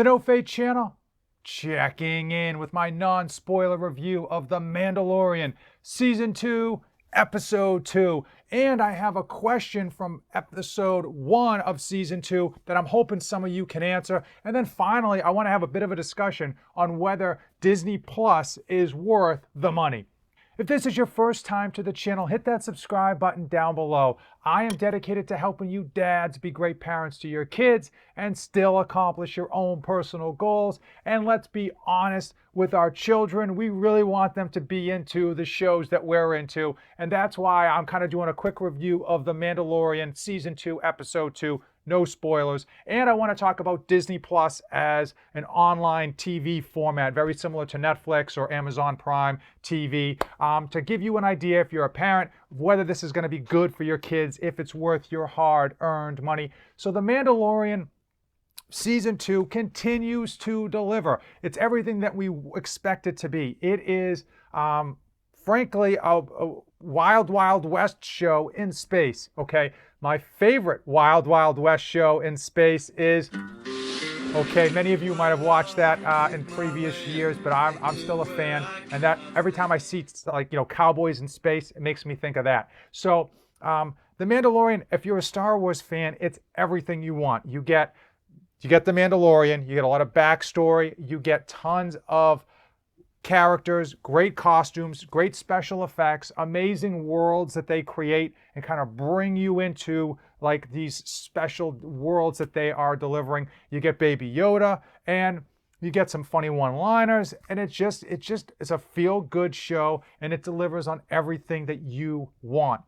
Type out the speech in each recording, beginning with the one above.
The No Fate channel, checking in with my non-spoiler review of The Mandalorian Season 2, Episode 2. And I have a question from Episode 1 of Season 2 that I'm hoping some of you can answer. And then finally, I want to have a bit of a discussion on whether Disney Plus is worth the money. If this is your first time to the channel, hit that subscribe button down below. I am dedicated to helping you dads be great parents to your kids and still accomplish your own personal goals. And let's be honest with our children, we really want them to be into the shows that we're into. And that's why I'm kind of doing a quick review of The Mandalorian Season 2, Episode 2. No spoilers. And I want to talk about Disney Plus as an online TV format, very similar to Netflix or Amazon Prime TV, to give you an idea, if you're a parent, whether this is going to be good for your kids, if it's worth your hard-earned money. So The Mandalorian Season 2 continues to deliver. It's everything that we expect it to be. It is, frankly, a Wild Wild West show in space, okay? My favorite Wild Wild West show in space is, okay, many of you might have watched that in previous years, but I'm still a fan. And that every time I see, like, cowboys in space, it makes me think of that. So The Mandalorian, if you're a Star Wars fan, it's everything you want. You get The Mandalorian, you get a lot of backstory, you get tons of characters, great costumes, great special effects, amazing worlds that they create and kind of bring you into like these special worlds that they are delivering. You get Baby Yoda and you get some funny one-liners, and it's a feel-good show, and it delivers on everything that you want.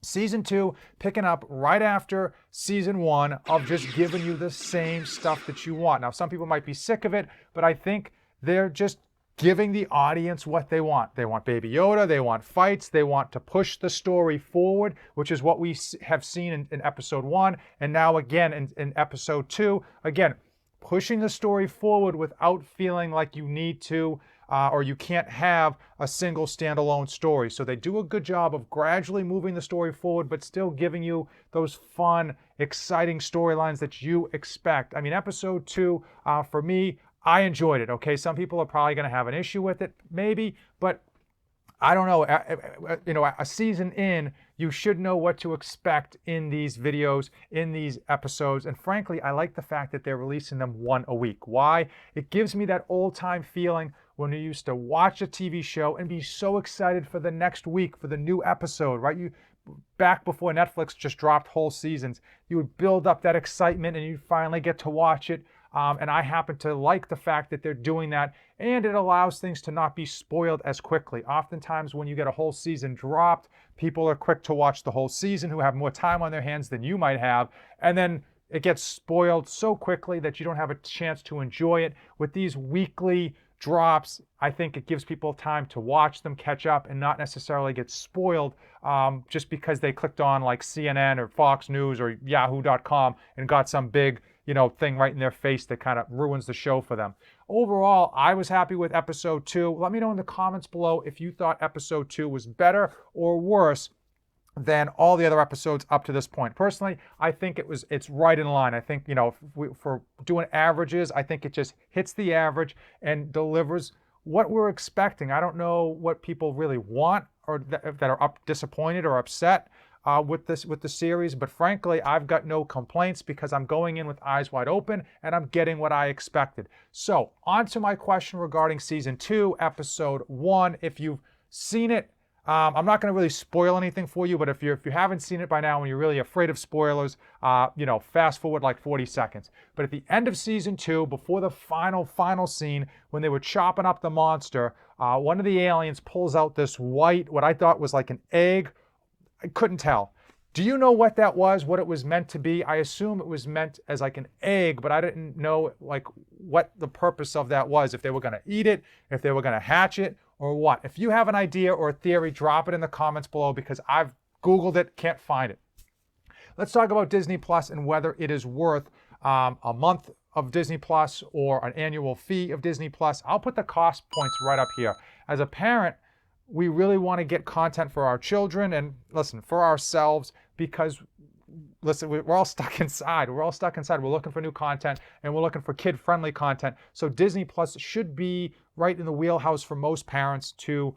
Season 2 picking up right after Season 1 of just giving you the same stuff that you want. Now, some people might be sick of it, but I think they're just giving the audience what they want. They want Baby Yoda, they want fights, they want to push the story forward, which is what we have seen in Episode 1, and now again in Episode 2. Again, pushing the story forward without feeling like you need to or you can't have a single standalone story. So they do a good job of gradually moving the story forward, but still giving you those fun, exciting storylines that you expect. I mean, Episode 2, for me, I enjoyed it, okay? Some people are probably going to have an issue with it, maybe, but I don't know. A season in, you should know what to expect in these videos, in these episodes. And frankly, I like the fact that they're releasing them one a week. Why? It gives me that old-time feeling when you used to watch a TV show and be so excited for the next week, for the new episode, right? Back before Netflix just dropped whole seasons, you would build up that excitement and you'd finally get to watch it. And I happen to like the fact that they're doing that, and it allows things to not be spoiled as quickly. Oftentimes when you get a whole season dropped, people are quick to watch the whole season who have more time on their hands than you might have, and then it gets spoiled so quickly that you don't have a chance to enjoy it. With these weekly drops, I think it gives people time to watch them, catch up, and not necessarily get spoiled just because they clicked on like CNN or Fox News or Yahoo.com and got some big thing right in their face that kind of ruins the show for them. Overall, I was happy with Episode 2. Let me know in the comments below if you thought Episode 2 was better or worse than all the other episodes up to this point. Personally, I think it's right in line. I think, for doing averages, I think it just hits the average and delivers what we're expecting. I don't know what people really want or that are disappointed or upset with the series, but frankly, I've got no complaints because I'm going in with eyes wide open and I'm getting what I expected. So, on to my question regarding Season 2, Episode 1. If you've seen it, I'm not going to really spoil anything for you, but if you haven't seen it by now and you're really afraid of spoilers, fast forward like 40 seconds. But at the end of Season 2, before the final scene, when they were chopping up the monster, one of the aliens pulls out this white, what I thought was like an egg. I couldn't tell. Do you know what that was, what it was meant to be? I assume it was meant as like an egg, but I didn't know like what the purpose of that was, if they were going to eat it, if they were going to hatch it, or what. If you have an idea or a theory, drop it in the comments below because I've Googled it, can't find it. Let's talk about Disney Plus and whether it is worth a month of Disney Plus or an annual fee of Disney Plus. I'll put the cost points right up here. As a parent, we really want to get content for our children and, listen, for ourselves, because listen, we're all stuck inside. We're all stuck inside. We're looking for new content, and we're looking for kid-friendly content. So Disney Plus should be right in the wheelhouse for most parents to,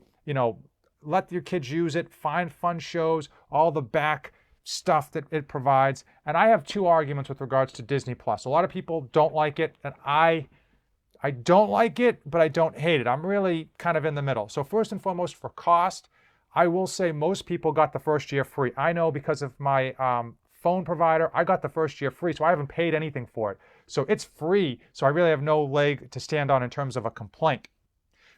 let your kids use it, find fun shows, all the back stuff that it provides. And I have two arguments with regards to Disney Plus. A lot of people don't like it, and I don't like it, but I don't hate it. I'm really kind of in the middle. So first and foremost, for cost, I will say most people got the first year free. I know because of my phone provider, I got the first year free, so I haven't paid anything for it. So it's free, so I really have no leg to stand on in terms of a complaint.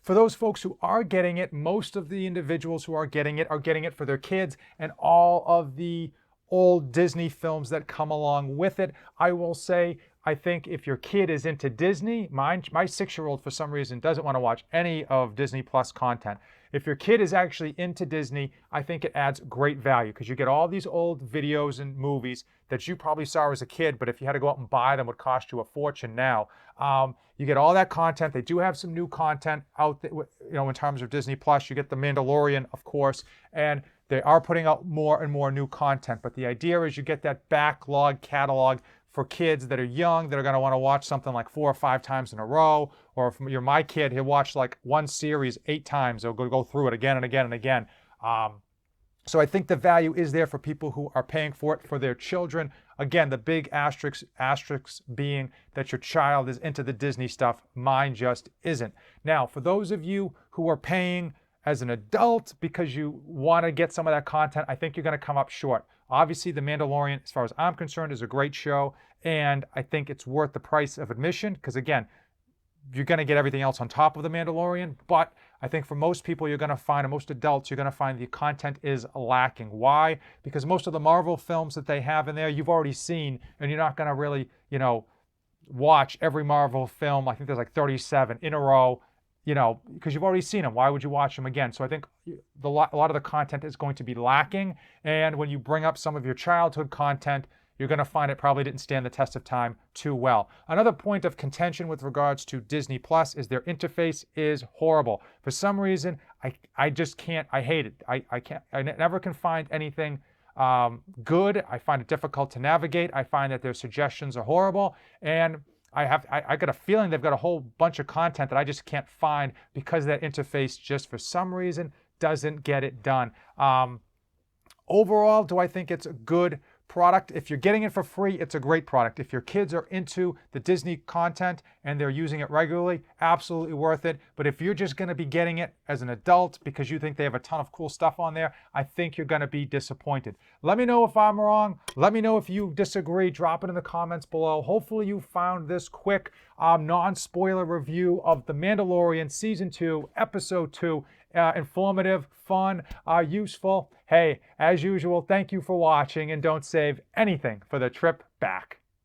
For those folks who are getting it, most of the individuals who are getting it for their kids and all of the old Disney films that come along with it. I will say, I think if your kid is into Disney, my 6-year-old for some reason doesn't want to watch any of Disney Plus content. If your kid is actually into Disney, I think it adds great value because you get all these old videos and movies that you probably saw as a kid, but if you had to go out and buy them, would cost you a fortune now. You get all that content. They do have some new content out there, in terms of Disney Plus. You get the Mandalorian, of course, and they are putting out more and more new content. But the idea is you get that backlog catalog for kids that are young, that are going to want to watch something like 4 or 5 times in a row. Or if you're my kid, he'll watch like one series 8 times. He'll go through it again and again and again. So I think the value is there for people who are paying for it for their children. Again, the big asterisk being that your child is into the Disney stuff. Mine just isn't. Now, for those of you who are paying as an adult because you want to get some of that content, I think you're going to come up short. Obviously, The Mandalorian, as far as I'm concerned, is a great show, and I think it's worth the price of admission because, again, you're going to get everything else on top of The Mandalorian, but I think for most people you're going to find, and most adults, you're going to find the content is lacking. Why? Because most of the Marvel films that they have in there, you've already seen, and you're not going to really, watch every Marvel film. I think there's like 37 in a row, because you've already seen them. Why would you watch them again? So I think a lot of the content is going to be lacking, and when you bring up some of your childhood content, you're going to find it probably didn't stand the test of time too well. Another point of contention with regards to Disney Plus is their interface is horrible. For some reason, I just can't, I hate it. I never can find anything good. I find it difficult to navigate. I find that their suggestions are horrible. And I got a feeling they've got a whole bunch of content that I just can't find because that interface just for some reason doesn't get it done. Overall, do I think it's a good product? If you're getting it for free, it's a great product. If your kids are into the Disney content and they're using it regularly, absolutely worth it. But if you're just going to be getting it as an adult because you think they have a ton of cool stuff on there, I think you're going to be disappointed. Let me know if I'm wrong. Let me know if you disagree. Drop it in the comments below. Hopefully you found this quick non-spoiler review of The Mandalorian Season 2, Episode 2 informative, fun, useful. Hey, as usual, thank you for watching, and don't save anything for the trip back.